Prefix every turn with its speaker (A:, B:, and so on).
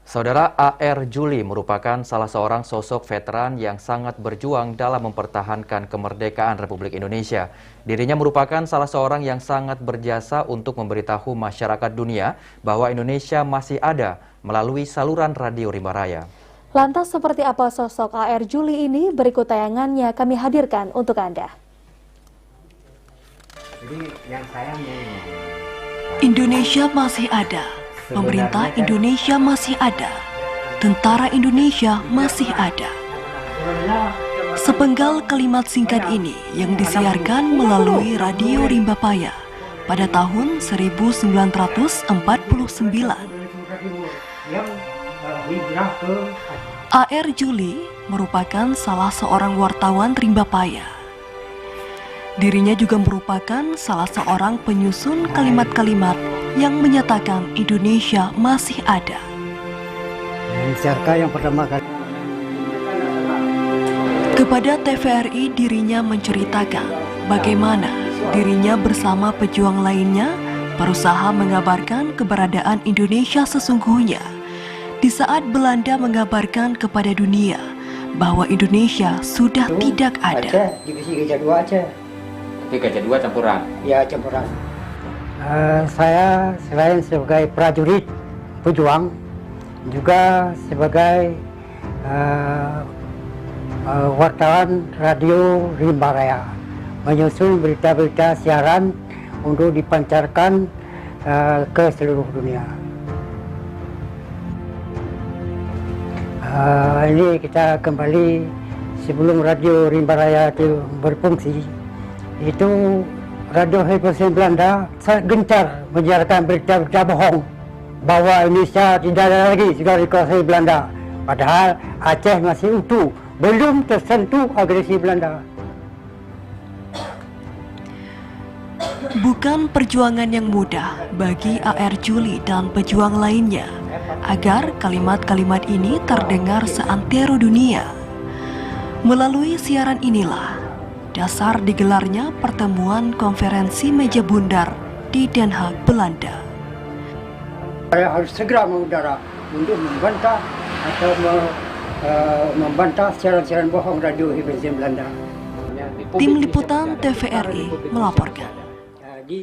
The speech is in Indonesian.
A: Saudara A.R. Juli merupakan salah seorang sosok veteran yang sangat berjuang dalam mempertahankan kemerdekaan Republik Indonesia. Dirinya merupakan salah seorang yang sangat berjasa untuk memberitahu masyarakat dunia bahwa Indonesia masih ada melalui saluran radio Rimba Raya.
B: Lantas seperti apa sosok A.R. Juli ini? Berikut tayangannya kami hadirkan untuk Anda.
C: Indonesia masih ada. Pemerintah Indonesia masih ada, tentara Indonesia masih ada. Sepenggal kalimat singkat ini yang disiarkan melalui Radio Rimba Raya pada tahun 1949. A.R. Juli merupakan salah seorang wartawan Rimba Raya. Dirinya juga merupakan salah seorang penyusun kalimat-kalimat yang menyatakan Indonesia masih ada.
D: Yang pertama kali.
C: Kepada TVRI dirinya menceritakan bagaimana dirinya bersama pejuang lainnya berusaha mengabarkan keberadaan Indonesia sesungguhnya di saat Belanda mengabarkan kepada dunia bahwa Indonesia sudah tidak ada.
D: Divisi Gajah 2 aja.
E: Tapi Gajah 2 campuran?
D: Ya, campuran. Saya selain sebagai prajurit pejuang, juga sebagai wartawan radio Rimba Raya, menyusun berita-berita siaran untuk dipancarkan ke seluruh dunia. Ini kita kembali sebelum radio Rimba Raya itu berfungsi. Itu Radio Republik Belanda sangat gencar menyiarkan berita-berita bohong bahwa Indonesia tidak ada lagi sudah dikuasai Belanda. Padahal Aceh masih utuh, belum tersentuh agresi Belanda.
C: Bukan perjuangan yang mudah bagi A.R. Juli dan pejuang lainnya agar kalimat-kalimat ini terdengar seantero dunia. Melalui siaran inilah dasar digelarnya pertemuan konferensi meja bundar di Den Haag, Belanda.
D: Saya harus segera mengudara untuk membantah atau membantah siaran-siaran bohong radio Republik Belanda.
C: Tim Liputan TVRI melaporkan.